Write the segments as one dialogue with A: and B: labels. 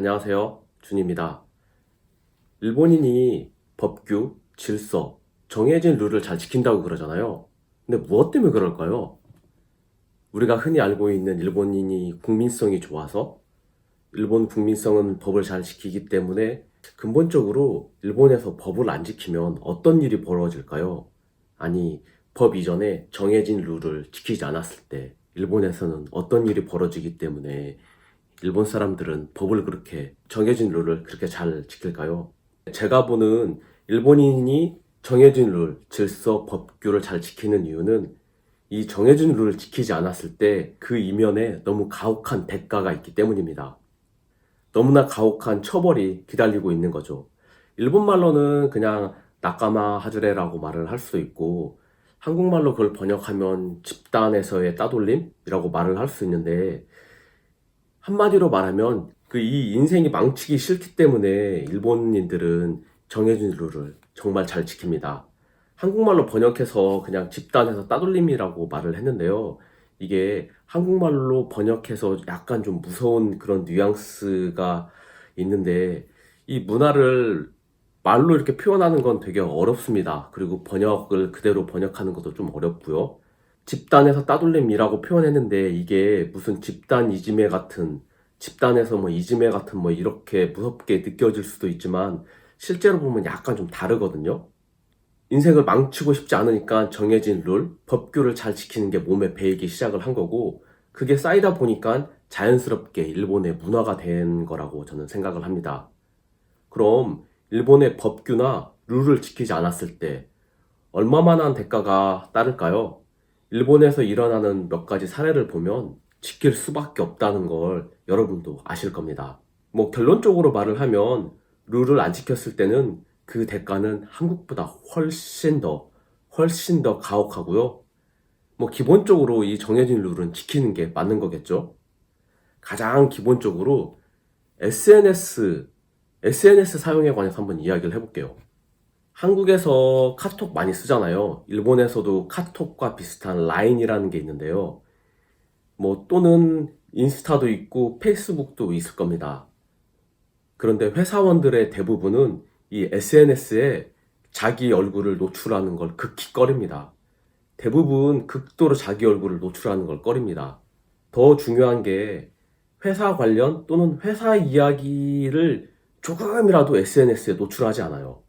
A: 안녕하세요. 준입니다. 일본인이 법규, 질서, 정해진 룰을 잘 지킨다고 그러잖아요. 근데 무엇 때문에 그럴까요? 우리가 흔히 알고 있는 일본인이 국민성이 좋아서 일본 국민성은 법을 잘 지키기 때문에 근본적으로 일본에서 법을 안 지키면 어떤 일이 벌어질까요? 아니, 법 이전에 정해진 룰을 지키지 않았을 때 일본에서는 어떤 일이 벌어지기 때문에 일본 사람들은 법을 그렇게 정해진 룰을 그렇게 잘 지킬까요? 제가 보는 일본인이 정해진 룰, 질서, 법규를 잘 지키는 이유는 이 정해진 룰을 지키지 않았을 때 그 이면에 너무 가혹한 대가가 있기 때문입니다. 너무나 가혹한 처벌이 기다리고 있는 거죠. 일본말로는 그냥 나까마 하즈레라고 말을 할 수 있고 한국말로 그걸 번역하면 집단에서의 따돌림이라고 말을 할 수 있는데 한마디로 말하면 그 이 인생이 망치기 싫기 때문에 일본인들은 정해진 룰을 정말 잘 지킵니다. 한국말로 번역해서 그냥 집단에서 따돌림이라고 말을 했는데요. 이게 한국말로 번역해서 약간 좀 무서운 그런 뉘앙스가 있는데 이 문화를 말로 이렇게 표현하는 건 되게 어렵습니다. 그리고 번역을 그대로 번역하는 것도 좀 어렵고요. 집단에서 따돌림이라고 표현했는데 이게 무슨 집단 이지메 같은 집단에서 뭐 이지메 같은 뭐 이렇게 무섭게 느껴질 수도 있지만 실제로 보면 약간 좀 다르거든요. 인생을 망치고 싶지 않으니까 정해진 룰, 법규를 잘 지키는 게 몸에 배이기 시작을 한 거고 그게 쌓이다 보니까 자연스럽게 일본의 문화가 된 거라고 저는 생각을 합니다. 그럼 일본의 법규나 룰을 지키지 않았을 때 얼마만한 대가가 따를까요? 일본에서 일어나는 몇 가지 사례를 보면 지킬 수밖에 없다는 걸 여러분도 아실 겁니다. 뭐 결론적으로 말을 하면 룰을 안 지켰을 때는 그 대가는 한국보다 훨씬 더 가혹하고요. 뭐 기본적으로 이 정해진 룰은 지키는 게 맞는 거겠죠? 가장 기본적으로 SNS 사용에 관해서 한번 이야기를 해볼게요. 한국에서 카톡 많이 쓰잖아요. 일본에서도 카톡과 비슷한 라인이라는 게 있는데요. 뭐 또는 인스타도 있고 페이스북도 있을 겁니다. 그런데 회사원들의 대부분은 이 SNS에 자기 얼굴을 노출하는 걸 극히 꺼립니다. 대부분 극도로 자기 얼굴을 노출하는 걸 꺼립니다. 더 중요한 게 회사 관련 또는 회사 이야기를 조금이라도 SNS에 노출하지 않아요.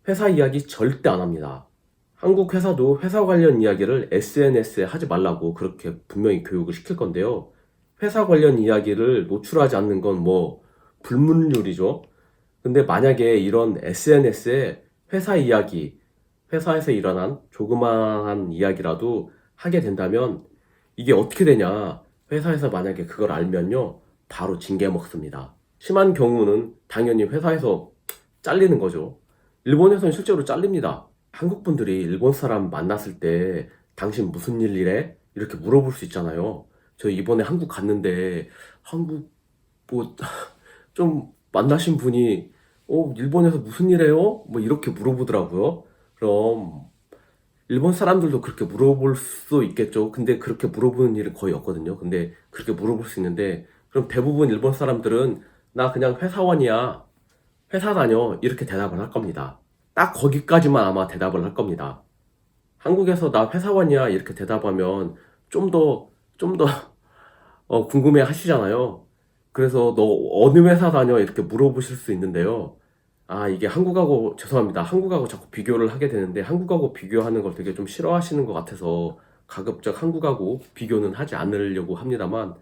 A: 회사 이야기 절대 안 합니다. 한국 회사도 회사 관련 이야기를 SNS에 하지 말라고 그렇게 분명히 교육을 시킬 건데요. 회사 관련 이야기를 노출하지 않는 건 뭐 불문율이죠. 근데 만약에 이런 SNS에 회사 이야기, 회사에서 일어난 조그마한 이야기라도 하게 된다면 이게 어떻게 되냐? 회사에서 만약에 그걸 알면요. 바로 징계 먹습니다. 심한 경우는 당연히 회사에서 잘리는 거죠. 일본에서는 실제로 잘립니다. 한국 분들이 일본 사람 만났을 때 당신 무슨 일 이래? 이렇게 물어볼 수 있잖아요. 저 이번에 한국 갔는데 한국 뭐 좀 만나신 분이 일본에서 무슨 일 해요? 뭐 이렇게 물어보더라고요. 그럼 일본 사람들도 그렇게 물어볼 수 있겠죠. 근데 그렇게 물어보는 일은 거의 없거든요. 근데 그렇게 물어볼 수 있는데 그럼 대부분 일본 사람들은 나 그냥 회사원이야. 회사 다녀. 이렇게 대답을 할 겁니다. 딱 거기까지만 아마 대답을 할 겁니다. 한국에서 나 회사원이야. 이렇게 대답하면 좀 더 궁금해 하시잖아요. 그래서 너 어느 회사 다녀? 이렇게 물어보실 수 있는데요. 아, 이게 한국하고, 죄송합니다. 한국하고 자꾸 비교를 하게 되는데, 한국하고 비교하는 걸 되게 좀 싫어하시는 것 같아서, 가급적 한국하고 비교는 하지 않으려고 합니다만,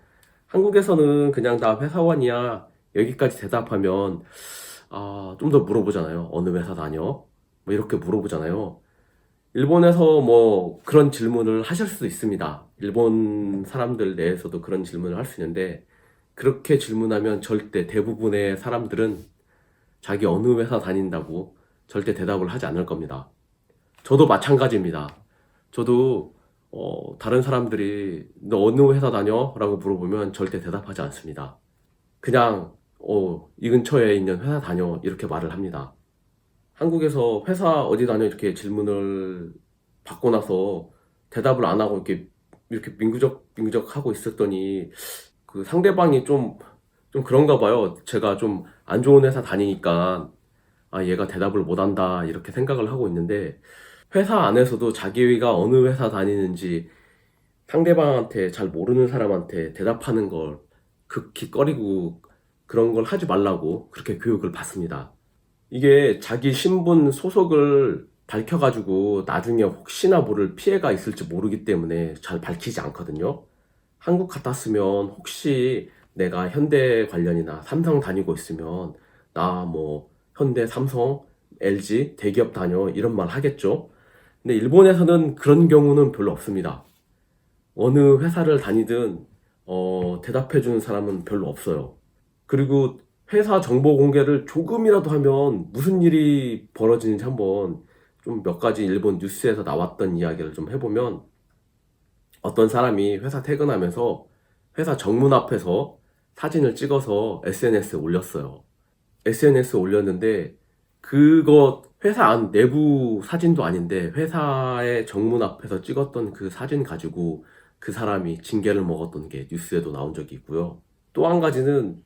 A: 한국에서는 그냥 나 회사원이야. 여기까지 대답하면, 좀 더 물어보잖아요. 어느 회사 다녀? 뭐 이렇게 물어보잖아요. 일본에서 뭐 그런 질문을 하실 수도 있습니다. 일본 사람들 내에서도 그런 질문을 할 수 있는데, 그렇게 질문하면 절대 대부분의 사람들은 자기 어느 회사 다닌다고 절대 대답을 하지 않을 겁니다. 저도 마찬가지입니다. 저도 다른 사람들이 너 어느 회사 다녀? 라고 물어보면 절대 대답하지 않습니다. 그냥 이 근처에 있는 회사 다녀 이렇게 말을 합니다. 한국에서 회사 어디 다녀 이렇게 질문을 받고 나서 대답을 안 하고 이렇게 민구적 하고 있었더니 그 상대방이 좀 좀 그런가 봐요. 제가 좀 안 좋은 회사 다니니까 아, 얘가 대답을 못한다 이렇게 생각을 하고 있는데 회사 안에서도 자기가 어느 회사 다니는지 상대방한테 잘 모르는 사람한테 대답하는 걸 극히 꺼리고 그런 걸 하지 말라고 그렇게 교육을 받습니다. 이게 자기 신분 소속을 밝혀가지고 나중에 혹시나 모를 피해가 있을지 모르기 때문에 잘 밝히지 않거든요. 한국 같았으면 혹시 내가 현대 관련이나 삼성 다니고 있으면 나 뭐 현대, 삼성, LG 대기업 다녀 이런 말 하겠죠. 근데 일본에서는 그런 경우는 별로 없습니다. 어느 회사를 다니든 대답해 주는 사람은 별로 없어요. 그리고 회사 정보 공개를 조금이라도 하면 무슨 일이 벌어지는지 한번 좀 몇 가지 일본 뉴스에서 나왔던 이야기를 좀 해보면 어떤 사람이 회사 퇴근하면서 회사 정문 앞에서 사진을 찍어서 SNS에 올렸어요. SNS에 올렸는데 그거 회사 안 내부 사진도 아닌데 회사의 정문 앞에서 찍었던 그 사진 가지고 그 사람이 징계를 먹었던 게 뉴스에도 나온 적이 있고요. 또 한 가지는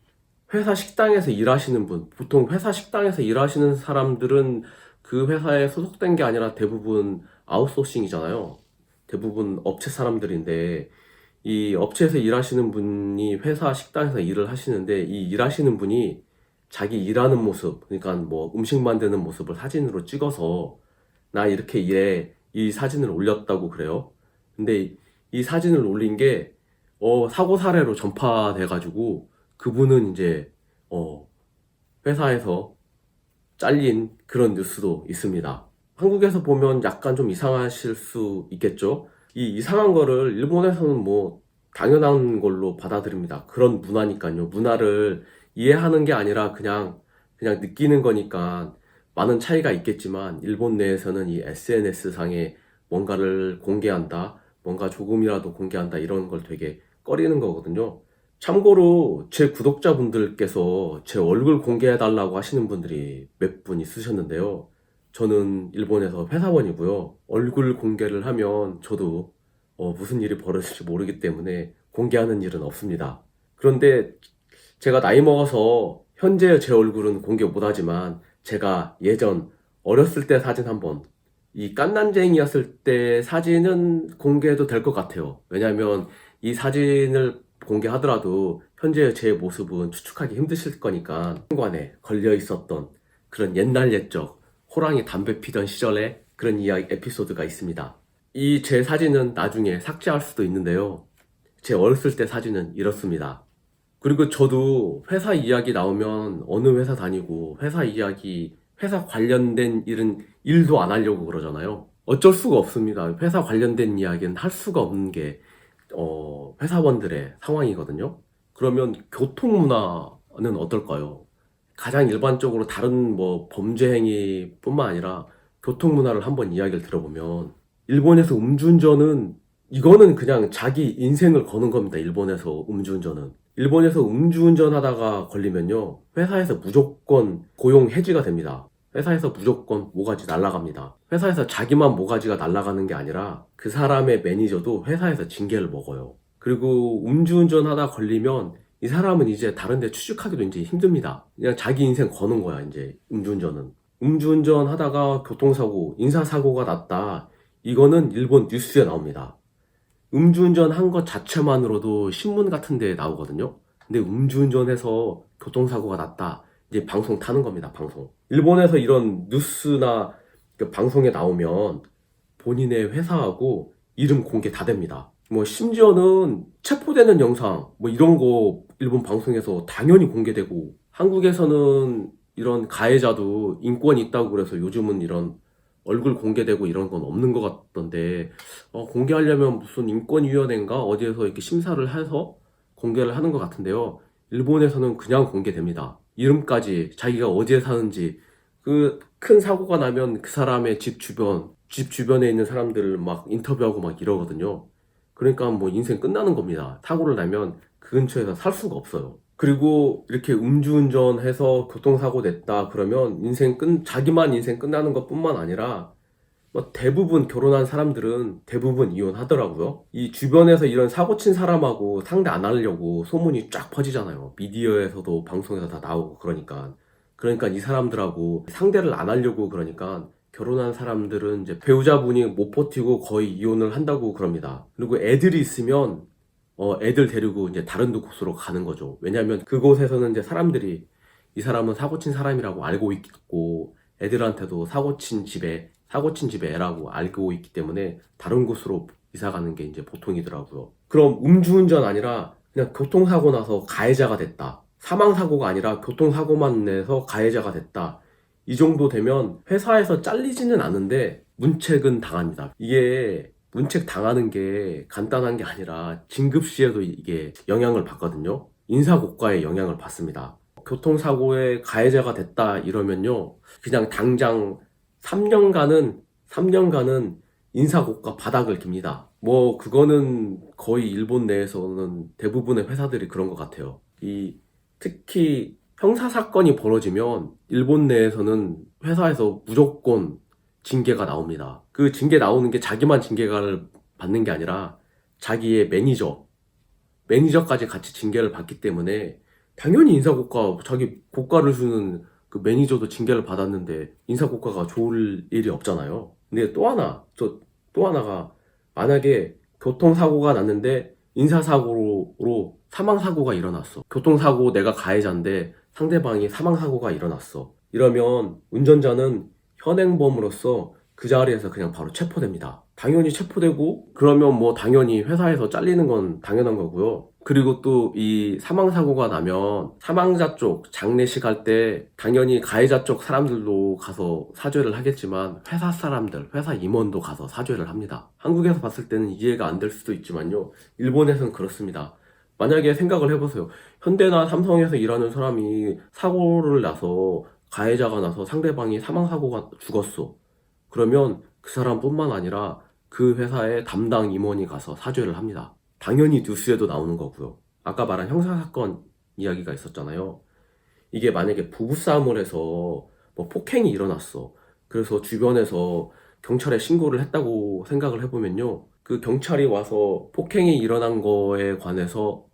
A: 회사 식당에서 일하시는 분, 보통 회사 식당에서 일하시는 사람들은 그 회사에 소속된 게 아니라 대부분 아웃소싱이잖아요. 대부분 업체 사람들인데 이 업체에서 일하시는 분이 회사 식당에서 일을 하시는데 이 일하시는 분이 자기 일하는 모습, 그러니까 뭐 음식 만드는 모습을 사진으로 찍어서 나 이렇게 일해 이 사진을 올렸다고 그래요. 근데 이 사진을 올린 게 사고 사례로 전파돼가지고 그분은 이제 어, 회사에서 잘린 그런 뉴스도 있습니다. 한국에서 보면 약간 좀 이상하실 수 있겠죠? 이 이상한 거를 일본에서는 뭐 당연한 걸로 받아들입니다. 그런 문화니까요. 문화를 이해하는 게 아니라 그냥 느끼는 거니까 많은 차이가 있겠지만 일본 내에서는 이 SNS 상에 뭔가를 공개한다, 뭔가 조금이라도 공개한다 이런 걸 되게 꺼리는 거거든요. 참고로 제 구독자분들께서 제 얼굴 공개해달라고 하시는 분들이 몇 분 있으셨는데요. 저는 일본에서 회사원이고요. 얼굴 공개를 하면 저도 무슨 일이 벌어질지 모르기 때문에 공개하는 일은 없습니다. 그런데 제가 나이 먹어서 현재 제 얼굴은 공개 못하지만 제가 예전 어렸을 때 사진 한번 이 깐난쟁이였을 때 사진은 공개해도 될 것 같아요. 왜냐하면 이 사진을 공개하더라도 현재 제 모습은 추측하기 힘드실 거니까 현관에 걸려 있었던 그런 옛날 옛적 호랑이 담배 피던 시절의 그런 이야기 에피소드가 있습니다. 이 제 사진은 나중에 삭제할 수도 있는데요. 제 어렸을 때 사진은 이렇습니다. 그리고 저도 회사 이야기 나오면 어느 회사 다니고 회사 이야기, 회사 관련된 일도 안 하려고 그러잖아요. 어쩔 수가 없습니다. 회사 관련된 이야기는 할 수가 없는 게, 회사원들의 상황이거든요. 그러면 교통 문화는 어떨까요? 가장 일반적으로 다른 뭐 범죄 행위뿐만 아니라 교통 문화를 한번 이야기를 들어보면 일본에서 음주운전은 이거는 그냥 자기 인생을 거는 겁니다. 일본에서 음주운전은. 일본에서 음주운전 하다가 걸리면요. 회사에서 무조건 고용 해지가 됩니다. 회사에서 무조건 모가지 날아갑니다. 회사에서 자기만 모가지가 날아가는 게 아니라 그 사람의 매니저도 회사에서 징계를 먹어요. 그리고 음주운전 하다 걸리면 이 사람은 이제 다른 데 취직하기도 이제 힘듭니다. 그냥 자기 인생 거는 거야, 이제 음주운전은. 음주운전 하다가 교통사고, 인사사고가 났다. 이거는 일본 뉴스에 나옵니다. 음주운전 한 것 자체만으로도 신문 같은 데에 나오거든요. 근데 음주운전해서 교통사고가 났다. 이제 방송 타는 겁니다, 방송. 일본에서 이런 뉴스나 그 방송에 나오면 본인의 회사하고 이름 공개 다 됩니다. 뭐 심지어는 체포되는 영상 뭐 이런 거 일본 방송에서 당연히 공개되고 한국에서는 이런 가해자도 인권이 있다고 그래서 요즘은 이런 얼굴 공개되고 이런 건 없는 것 같던데 공개하려면 무슨 인권위원회인가 어디에서 이렇게 심사를 해서 공개를 하는 것 같은데요. 일본에서는 그냥 공개됩니다. 이름까지 자기가 어디에 사는지 그 큰 사고가 나면 그 사람의 집 주변에 있는 사람들을 막 인터뷰하고 막 이러거든요. 그러니까 뭐 인생 끝나는 겁니다. 사고를 나면 그 근처에서 살 수가 없어요. 그리고 이렇게 음주운전해서 교통사고 냈다 그러면 자기만 인생 끝나는 것뿐만 아니라 뭐 대부분 결혼한 사람들은 대부분 이혼하더라고요. 이 주변에서 이런 사고 친 사람하고 상대 안 하려고 소문이 쫙 퍼지잖아요. 미디어에서도 방송에서 다 나오고 그러니까. 그러니까 이 사람들하고 상대를 안 하려고 그러니까 결혼한 사람들은 이제 배우자분이 못 버티고 거의 이혼을 한다고 그럽니다. 그리고 애들이 있으면 애들 데리고 이제 다른 곳으로 가는 거죠. 왜냐하면 그곳에서는 이제 사람들이 이 사람은 사고 친 사람이라고 알고 있고 애들한테도 사고 친 집에 애라고 알고 있기 때문에 다른 곳으로 이사 가는 게 이제 보통이더라고요. 그럼 음주운전 아니라 그냥 교통사고 나서 가해자가 됐다. 사망사고가 아니라 교통사고만 내서 가해자가 됐다. 이 정도 되면 회사에서 잘리지는 않은데 문책은 당합니다. 이게 문책 당하는 게 간단한 게 아니라 진급시에도 이게 영향을 받거든요. 인사고과에 영향을 받습니다. 교통사고에 가해자가 됐다 이러면요. 그냥 당장 3년간은 인사고과 바닥을 깁니다. 뭐 그거는 거의 일본 내에서는 대부분의 회사들이 그런 것 같아요. 특히 형사사건이 벌어지면 일본 내에서는 회사에서 무조건 징계가 나옵니다. 그 징계 나오는 게 자기만 징계를 받는 게 아니라 자기의 매니저까지 같이 징계를 받기 때문에 당연히 인사고과, 자기 고과를 주는 그 매니저도 징계를 받았는데 인사고과가 좋을 일이 없잖아요. 근데 또 하나가 만약에 교통사고가 났는데 인사사고로 사망사고가 일어났어. 교통사고 내가 가해자인데 상대방이 사망사고가 일어났어. 이러면 운전자는 현행범으로서 그 자리에서 그냥 바로 체포됩니다. 당연히 체포되고 그러면 뭐 당연히 회사에서 잘리는 건 당연한 거고요. 그리고 또 이 사망사고가 나면 사망자 쪽 장례식 할 때 당연히 가해자 쪽 사람들도 가서 사죄를 하겠지만 회사 임원도 가서 사죄를 합니다. 한국에서 봤을 때는 이해가 안 될 수도 있지만요. 일본에서는 그렇습니다. 만약에 생각을 해보세요. 현대나 삼성에서 일하는 사람이 사고를 나서 가해자가 나서 상대방이 사망사고가 죽었어. 그러면 그 사람뿐만 아니라 그 회사의 담당 임원이 가서 사죄를 합니다. 당연히 뉴스에도 나오는 거고요. 아까 말한 형사사건 이야기가 있었잖아요. 이게 만약에 부부싸움을 해서 뭐 폭행이 일어났어. 그래서 주변에서 경찰에 신고를 했다고 생각을 해보면요. 그 경찰이 와서 폭행이 일어난 거에 관해서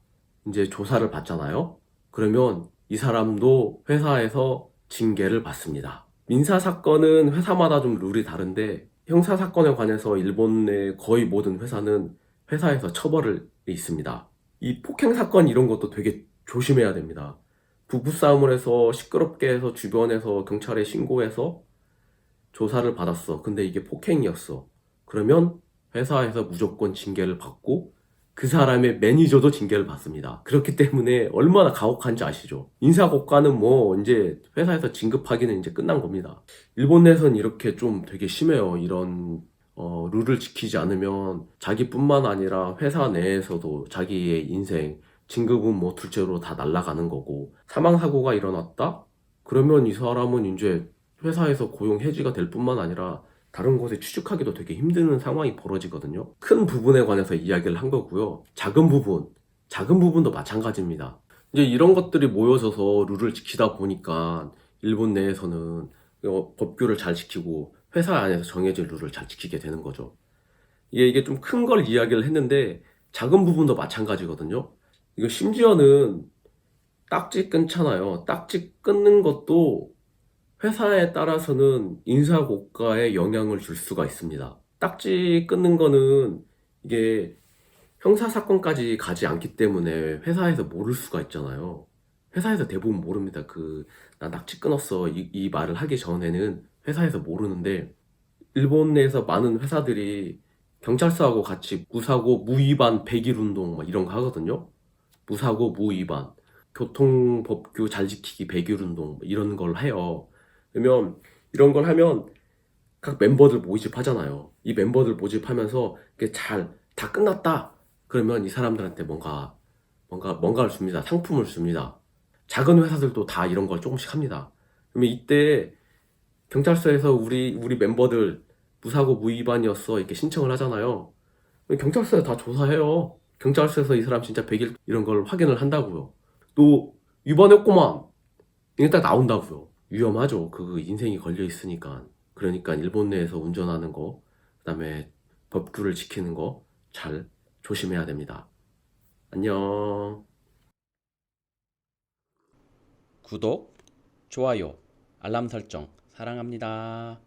A: 이제 조사를 받잖아요. 그러면 이 사람도 회사에서 징계를 받습니다. 민사사건은 회사마다 좀 룰이 다른데 형사사건에 관해서 일본 내 거의 모든 회사는 회사에서 처벌이 있습니다. 이 폭행사건 이런 것도 되게 조심해야 됩니다. 부부싸움을 해서 시끄럽게 해서 주변에서 경찰에 신고해서 조사를 받았어. 근데 이게 폭행이었어. 그러면 회사에서 무조건 징계를 받고 그 사람의 매니저도 징계를 받습니다. 그렇기 때문에 얼마나 가혹한지 아시죠? 인사고과는 뭐 이제 회사에서 진급하기는 이제 끝난 겁니다. 일본 내에서는 이렇게 좀 되게 심해요. 이런 룰을 지키지 않으면 자기뿐만 아니라 회사 내에서도 자기의 인생, 진급은 뭐 둘째로 다 날아가는 거고 사망사고가 일어났다? 그러면 이 사람은 이제 회사에서 고용 해지가 될 뿐만 아니라 다른 곳에 취직하기도 되게 힘든 상황이 벌어지거든요. 큰 부분에 관해서 이야기를 한 거고요. 작은 부분도 마찬가지입니다. 이제 이런 것들이 모여져서 룰을 지키다 보니까 일본 내에서는 법규를 잘 지키고 회사 안에서 정해진 룰을 잘 지키게 되는 거죠. 이게 좀 큰 걸 이야기를 했는데 작은 부분도 마찬가지거든요. 이거 심지어는 딱지 끊잖아요. 딱지 끊는 것도 회사에 따라서는 인사고과에 영향을 줄 수가 있습니다. 딱지 끊는 거는 이게 형사사건까지 가지 않기 때문에 회사에서 모를 수가 있잖아요. 회사에서 대부분 모릅니다. 나 딱지 끊었어. 이 말을 하기 전에는 회사에서 모르는데, 일본 내에서 많은 회사들이 경찰서하고 같이 무사고, 무위반 100일 운동 막 이런 거 하거든요. 무사고, 무위반, 교통법규 잘 지키기 100일 운동 이런 걸 해요. 그러면 이런 걸 하면 각 멤버들 모집하잖아요. 이 멤버들 모집하면서 이게 잘 다 끝났다. 그러면 이 사람들한테 뭔가를 줍니다. 상품을 줍니다. 작은 회사들도 다 이런 걸 조금씩 합니다. 그러면 이때 경찰서에서 우리 멤버들 무사고 무위반이었어 이렇게 신청을 하잖아요. 경찰서에 다 조사해요. 경찰서에서 이 사람 진짜 100일 이런 걸 확인을 한다고요. 또 위반했구만 이게 딱 나온다고요. 위험하죠. 그 인생이 걸려 있으니까. 그러니까 일본 내에서 운전하는 거, 그다음에 법규를 지키는 거 잘 조심해야 됩니다. 안녕.
B: 구독, 좋아요, 알람 설정 사랑합니다.